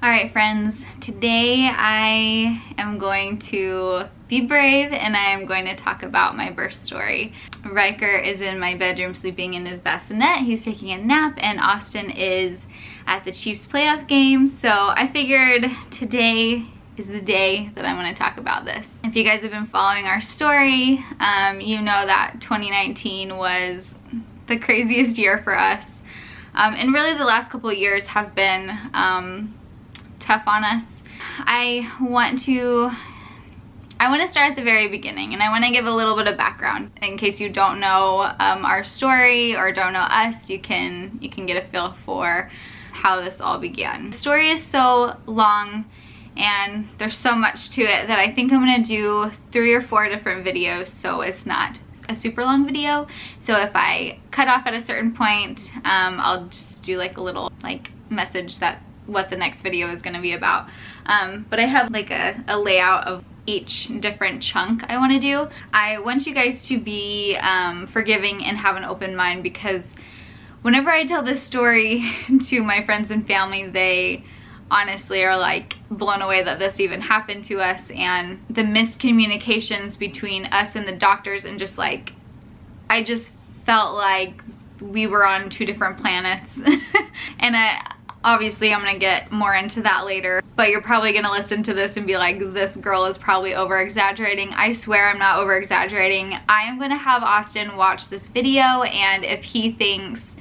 Alright friends, today I am going to be brave and I am going to talk about my birth story. Riker is in my bedroom sleeping in his bassinet. He's taking a nap and Austin is at the Chiefs playoff game. So I figured today is the day that I want to talk about this. If you guys have been following our story, you know that 2019 was the craziest year for us. And really the last couple of years have been tough on us. I want to start at the very beginning, and I want to give a little bit of background in case you don't know our story or don't know us. You can get a feel for how this all began. The story is so long and there's so much to it that I think I'm gonna do 3 or 4 different videos, so it's not a super long video. So if I cut off at a certain point, I'll just do like a little message that what the next video is going to be about. But I have like a layout of each different chunk I want to do. I want you guys to be forgiving and have an open mind, because whenever I tell this story to my friends and family, they honestly are like blown away that this even happened to us, and the miscommunications between us and the doctors, and just like I just felt like we were on 2 different planets. And obviously I'm gonna get more into that later, but you're probably gonna listen to this and be like, this girl is probably over exaggerating. I swear I'm not over exaggerating. I am gonna have Austin watch this video, and if he thinks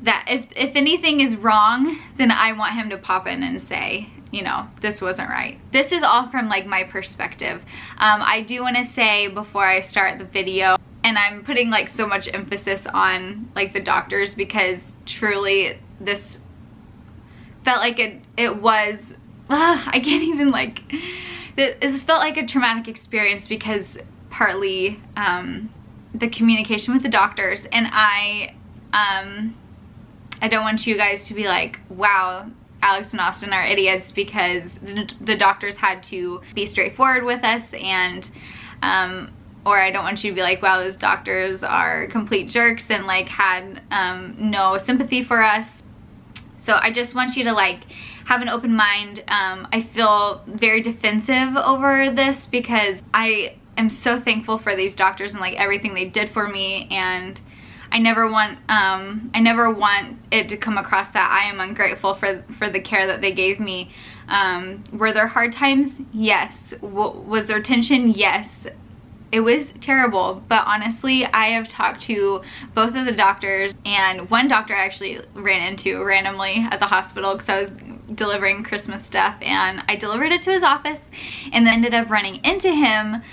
that if anything is wrong, then I want him to pop in and say, you know, this wasn't right. This is all from like my perspective. I do want to say before I start the video, and I'm putting like so much emphasis on like the doctors, because truly this felt like it was, I can't even this felt like a traumatic experience, because partly the communication with the doctors, and I don't want you guys to be like, wow, Alex and Austin are idiots, because the doctors had to be straightforward with us, and or I don't want you to be like, wow, those doctors are complete jerks and like had no sympathy for us. So I just want you to like have an open mind. I feel very defensive over this, because I am so thankful for these doctors and like everything they did for me, and I never want it to come across that I am ungrateful for the care that they gave me. Were there hard times? Yes. Was there tension? Yes. It was terrible, but honestly, I have talked to both of the doctors, and one doctor I actually ran into randomly at the hospital because I was delivering Christmas stuff, and I delivered it to his office and then ended up running into him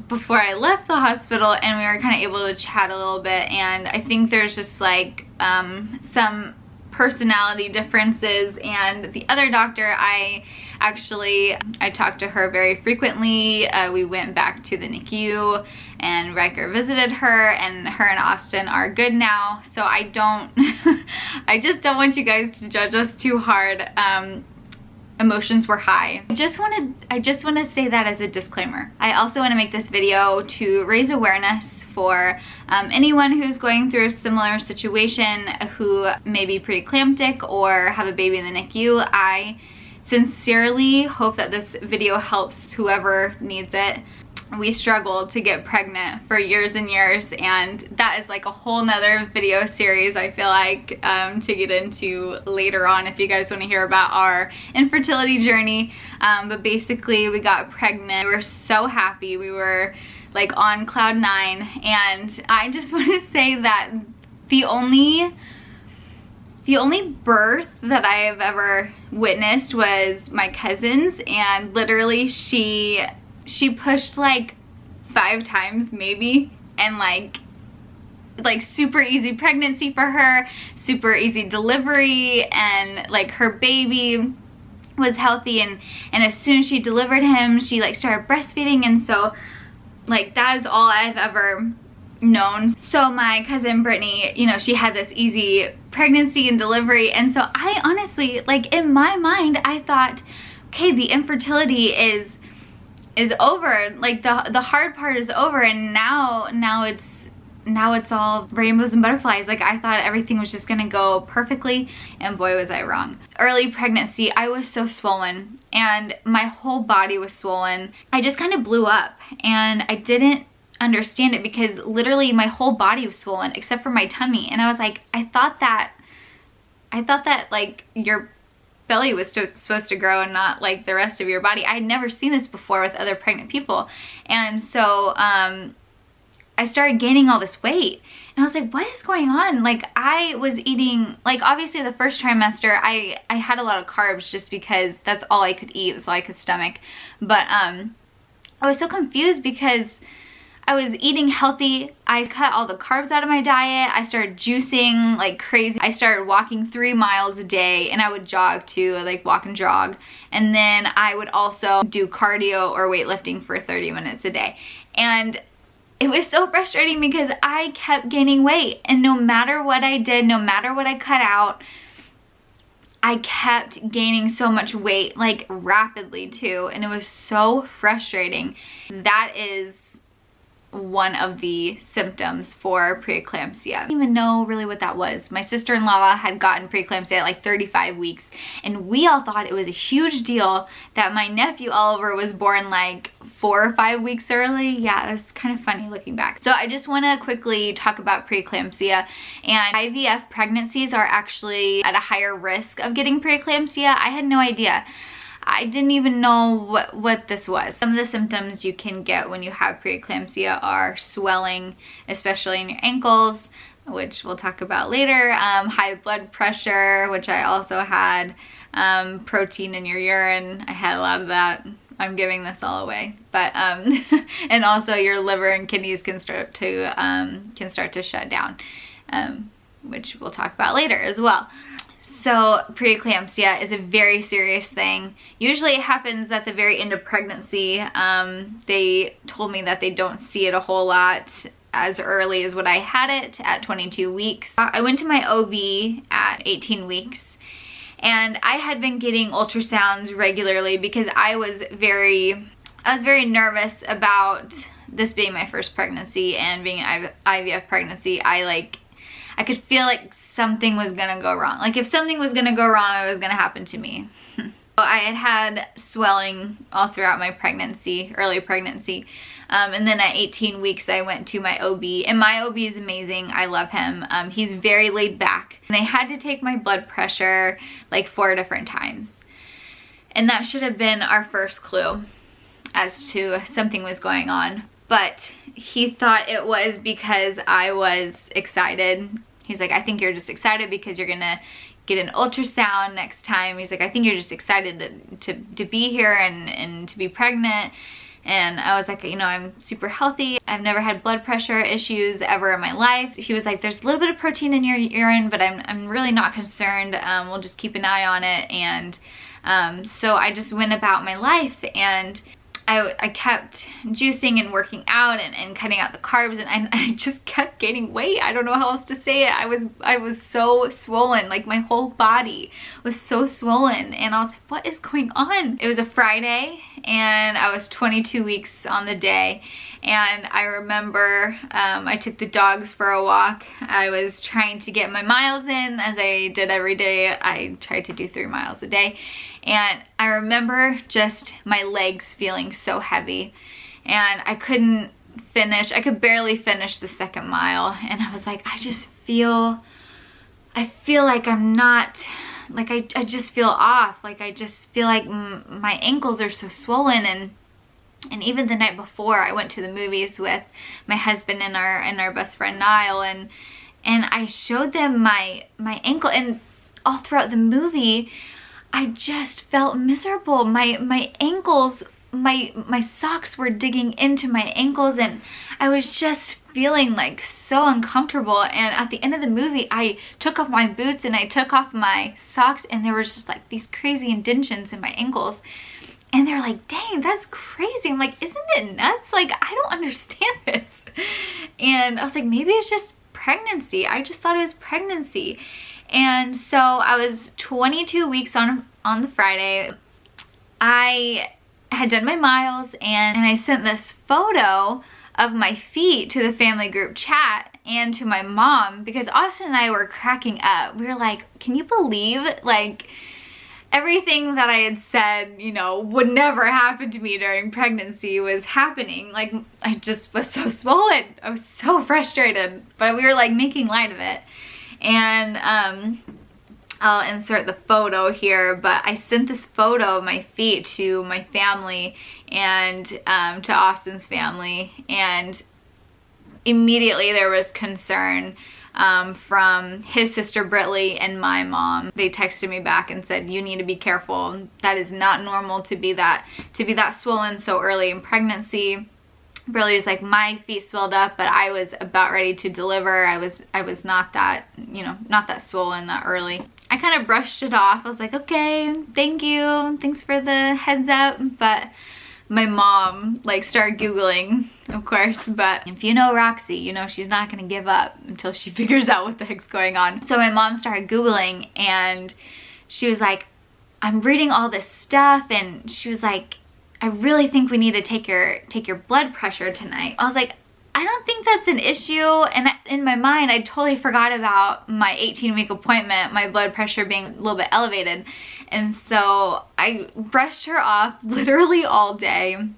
before I left the hospital, and we were kind of able to chat a little bit. And I think there's just like some personality differences, and the other doctor, I talked to her very frequently. We went back to the NICU and Riker visited her, and her and Austin are good now. So I just don't want you guys to judge us too hard. Emotions were high. I just want to say that as a disclaimer. I also want to make this video to raise awareness for anyone who's going through a similar situation, who may be preeclamptic or have a baby in the NICU. I sincerely hope that this video helps whoever needs it. We struggled to get pregnant for years and years, and that is like a whole nother video series, I feel like, to get into later on if you guys want to hear about our infertility journey. But basically we got pregnant. We were so happy. We were like on cloud 9, and I just want to say that the only birth that I have ever witnessed was my cousin's, and literally she pushed like 5 times maybe, and like super easy pregnancy for her, super easy delivery, and like her baby was healthy, and as soon as she delivered him, she like started breastfeeding, and so like that is all I've ever known. So my cousin Brittany, you know, she had this easy pregnancy and delivery, and so I honestly, like in my mind, I thought, okay, the infertility is over, like the hard part is over, and now now it's all rainbows and butterflies. Like, I thought everything was just gonna go perfectly, and boy was I wrong. Early pregnancy, I was so swollen and my whole body was swollen. I just kind of blew up and I didn't understand it because literally my whole body was swollen except for my tummy. And I was like, I thought that like your belly was supposed to grow and not like the rest of your body. I had never seen this before with other pregnant people. And so I started gaining all this weight and I was like, what is going on? Like, I was eating, like, obviously the first trimester I had a lot of carbs just because that's all I could eat, that's all I could stomach. But I was so confused because I was eating healthy. I cut all the carbs out of my diet. I started juicing like crazy. I started walking 3 miles a day, and I would jog too, like walk and jog. And then I would also do cardio or weightlifting for 30 minutes a day. And it was so frustrating because I kept gaining weight, and no matter what I did, no matter what I cut out, I kept gaining so much weight, like rapidly too. And it was so frustrating. That is one of the symptoms for preeclampsia. I didn't even know really what that was. My sister-in-law had gotten preeclampsia at like 35 weeks, and we all thought it was a huge deal that my nephew Oliver was born like 4 or 5 weeks early. Yeah, it's kind of funny looking back. So I just want to quickly talk about preeclampsia. And IVF pregnancies are actually at a higher risk of getting preeclampsia. I had no idea. I didn't even know what this was. Some of the symptoms you can get when you have preeclampsia are swelling, especially in your ankles, which we'll talk about later, high blood pressure, which I also had, protein in your urine. I had a lot of that. I'm giving this all away, but and also your liver and kidneys can start to shut down, which we'll talk about later as well. So preeclampsia is a very serious thing. Usually it happens at the very end of pregnancy. They told me that they don't see it a whole lot as early as what I had it at 22 weeks. I went to my OB at 18 weeks, and I had been getting ultrasounds regularly because I was very nervous about this being my first pregnancy and being an IVF pregnancy. I could feel like something was gonna go wrong. Like, if something was gonna go wrong, it was gonna happen to me. I had swelling all throughout my pregnancy, early pregnancy. And then at 18 weeks, I went to my OB, and my OB is amazing. I love him. He's very laid back. And they had to take my blood pressure like 4 different times. And that should have been our first clue as to something was going on. But he thought it was because I was excited. He's like, I think you're just excited because you're gonna get an ultrasound next time. He's like, I think you're just excited to be here and to be pregnant. And I was like, you know, I'm super healthy. I've never had blood pressure issues ever in my life. He was like, there's a little bit of protein in your urine, but I'm really not concerned. We'll just keep an eye on it. And so I just went about my life, and I kept juicing and working out and cutting out the carbs, and I just kept gaining weight. I don't know how else to say it. I was so swollen. Like, my whole body was so swollen, and I was like, what is going on? It was a Friday, and I was 22 weeks on the day. And I remember I took the dogs for a walk. I was trying to get my miles in, as I did every day. I tried to do 3 miles a day. And I remember just my legs feeling so heavy, and I couldn't finish. I could barely finish the 2nd mile. And I was like, I feel like I'm not, like I just feel off. Like, I just feel like my ankles are so swollen. And even the night before, I went to the movies with my husband and our best friend Niall, and I showed them my ankle, and all throughout the movie, I just felt miserable. My ankles, my socks were digging into my ankles, and I was just feeling like so uncomfortable. And at the end of the movie, I took off my boots and I took off my socks, and there was just like these crazy indentions in my ankles. And they're like, dang, that's crazy. I'm like, isn't it nuts? Like, I don't understand this. And I was like, maybe it's just pregnancy. I just thought it was pregnancy. And so I was 22 weeks on the Friday. I had done my miles, and I sent this photo of my feet to the family group chat. and to my mom, because Austin and I were cracking up. We were like, can you believe, like, everything that I had said, you know, would never happen to me during pregnancy was happening. Like, I just was so swollen. I was so frustrated, but we were like making light of it. And I'll insert the photo here, but I sent this photo of my feet to my family and to Austin's family, and immediately there was concern from his sister Britley and my mom. They texted me back and said, you need to be careful. That is not normal to be that swollen so early in pregnancy. Britley was like, my feet swelled up, but I was about ready to deliver. I was not that, you know, not that swollen that early. I kind of brushed it off. I was like, okay, thank you. Thanks for the heads up. But my mom like started Googling, of course, but if you know Roxy, you know she's not gonna give up until she figures out what the heck's going on. So my mom started Googling, and she was like, I'm reading all this stuff, and she was like, I really think we need to take your blood pressure tonight. I was like, I don't think that's an issue. And in my mind, I totally forgot about my 18-week appointment, my blood pressure being a little bit elevated. And so I brushed her off literally all day.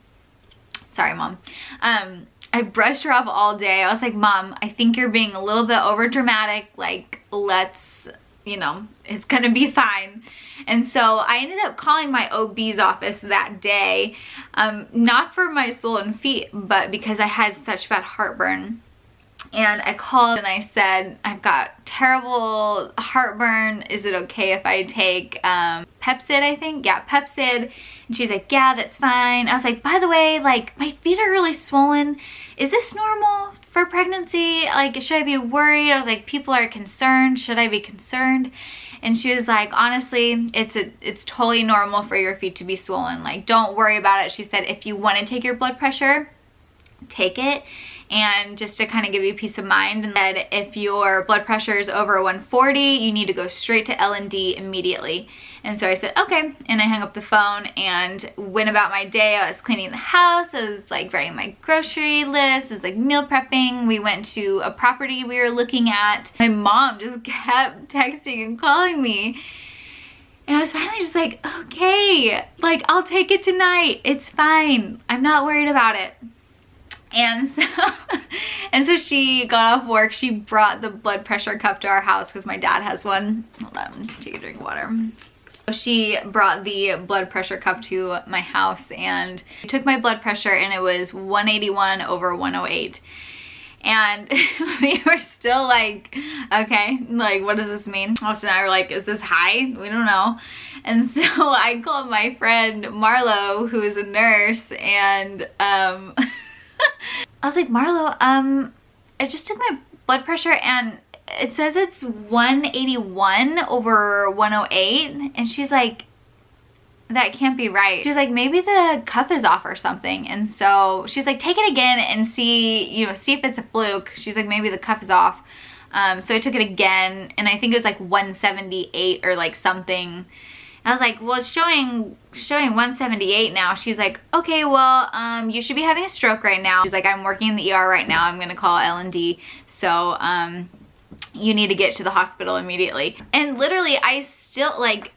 Sorry, Mom. I brushed her off all day. I was like, Mom, I think you're being a little bit over dramatic. Like, let's, you know, it's gonna be fine. And so I ended up calling my OB's office that day, not for my swollen feet, but because I had such bad heartburn. And I called and I said, I've got terrible heartburn. Is it okay if I take Pepsid, I think? Yeah, Pepsid. And she's like, yeah, that's fine. I was like, by the way, like, my feet are really swollen. Is this normal for pregnancy? Like, should I be worried? I was like, people are concerned. Should I be concerned? And she was like, honestly, it's totally normal for your feet to be swollen. Like, don't worry about it. She said, if you want to take your blood pressure, take it. And just to kind of give you peace of mind, and that if your blood pressure is over 140, you need to go straight to L&D immediately. And so I said, okay. And I hung up the phone and went about my day. I was cleaning the house. I was like writing my grocery list. I was like meal prepping. We went to a property we were looking at. My mom just kept texting and calling me. And I was finally just like, okay, like, I'll take it tonight. It's fine. I'm not worried about it. And so she got off work. She brought the blood pressure cuff to our house because my dad has one. Hold on, take a drink of water. She brought the blood pressure cuff to my house and took my blood pressure, and it was 181 over 108. And we were still like, okay, like, what does this mean? Austin and I were like, is this high? We don't know. And so I called my friend Marlo, who is a nurse, and I was like, Marlo, I just took my blood pressure and it says it's 181 over 108. And she's like, that can't be right. She's like, maybe the cuff is off or something. And so she's like, take it again and see, you know, see if it's a fluke. She's like, maybe the cuff is off. So I took it again, and I think it was like 178 or like something. I was like, well, it's showing 178 now. She's like, okay, well, you should be having a stroke right now. She's like, I'm working in the ER right now. I'm gonna call L&D. So you need to get to the hospital immediately. And literally, I still, like,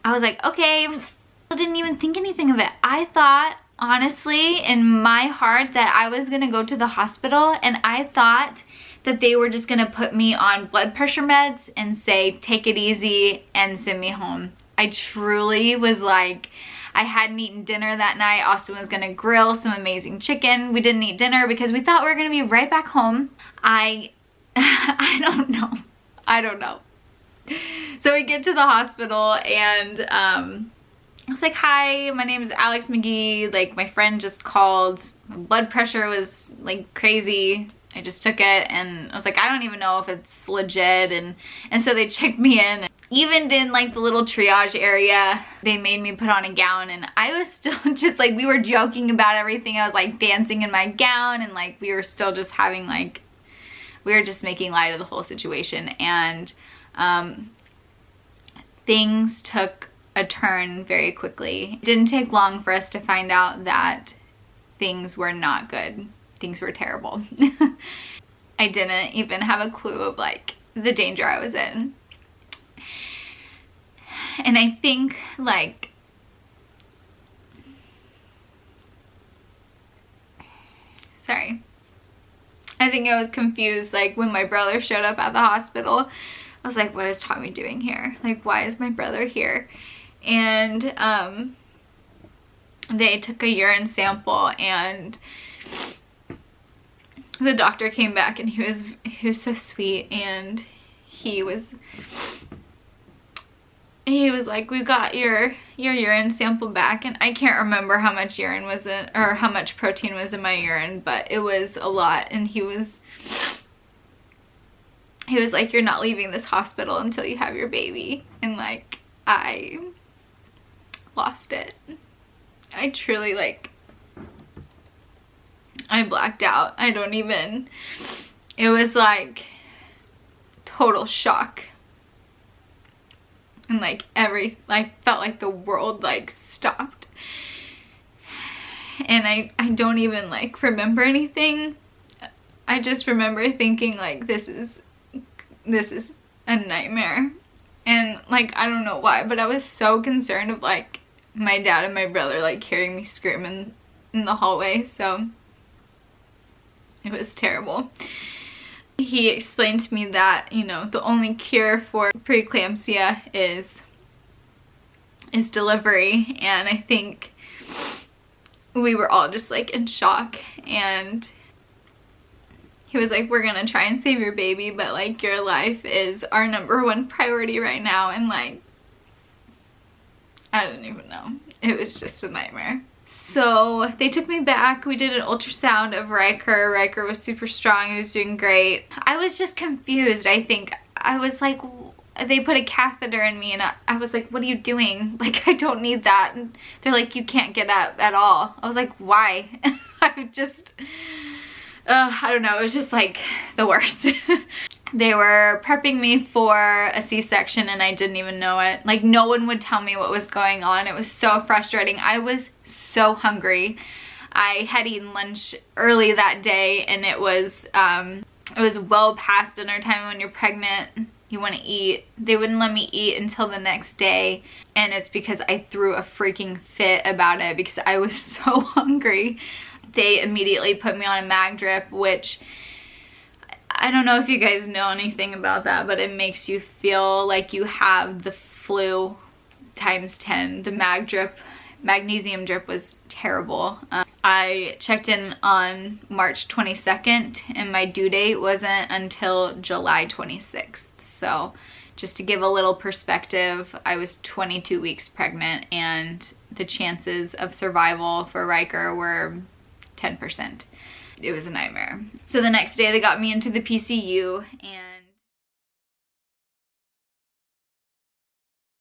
I was like, okay. I didn't even think anything of it. I thought, honestly, in my heart, that I was gonna go to the hospital, and I thought that they were just gonna put me on blood pressure meds and say, take it easy, and send me home. I truly was like, I hadn't eaten dinner that night. Austin was gonna grill some amazing chicken. We didn't eat dinner because we thought we were gonna be right back home. I don't know. So we get to the hospital, and I was like, hi, my name is Alex McGee. Like, my friend just called. My blood pressure was like crazy. I just took it, and I was like, I don't even know if it's legit. And so they checked me in. Even in like the little triage area, they made me put on a gown, and I was still just like, we were joking about everything. I was like dancing in my gown, and like we were still just having like, we were just making light of the whole situation. And things took a turn very quickly. It didn't take long for us to find out that things were not good. Things were terrible. I didn't even have a clue of like the danger I was in. And I think like I think I was confused like when my brother showed up at the hospital. I was like, what is Tommy doing here? Like, why is my brother here? And they took a urine sample, and the doctor came back, and he was so sweet, and he was like, we got your urine sample back. And I can't remember how much urine was in, or how much protein was in my urine, but it was a lot. And he was like, you're not leaving this hospital until you have your baby. And like, I lost it. I truly, like, I blacked out. It was like total shock. And like I felt like the world like stopped. And I don't even like remember anything. I just remember thinking like, this is a nightmare. And like, I don't know why, but I was so concerned of like my dad and my brother like hearing me scream in the hallway. So it was terrible. He explained to me that, you know, the only cure for preeclampsia is delivery. And I think we were all just like in shock. And he was like, we're gonna try and save your baby, but like, your life is our #1 priority right now. And like, I didn't even know. It was just a nightmare. So they took me back. We did an ultrasound of Riker. Riker was super strong. He was doing great. I was just confused. I think I was like, they put a catheter in me, and I was like, what are you doing? Like, I don't need that. And they're like, you can't get up at all. I was like, why? I just, I don't know. It was just like the worst. They were prepping me for a C-section, and I didn't even know it. Like, no one would tell me what was going on. It was so frustrating. I was so hungry. I had eaten lunch early that day, and it was well past dinner time. When you're pregnant, you want to eat. They wouldn't let me eat until the next day, and it's because I threw a freaking fit about it because I was so hungry. They immediately put me on a mag drip, which I don't know if you guys know anything about that, but it makes you feel like you have the flu times 10. The magnesium drip was terrible. I checked in on March 22nd, and my due date wasn't until July 26th. So just to give a little perspective, I was 22 weeks pregnant, and the chances of survival for Riker were 10%. It was a nightmare. So the next day they got me into the PCU, and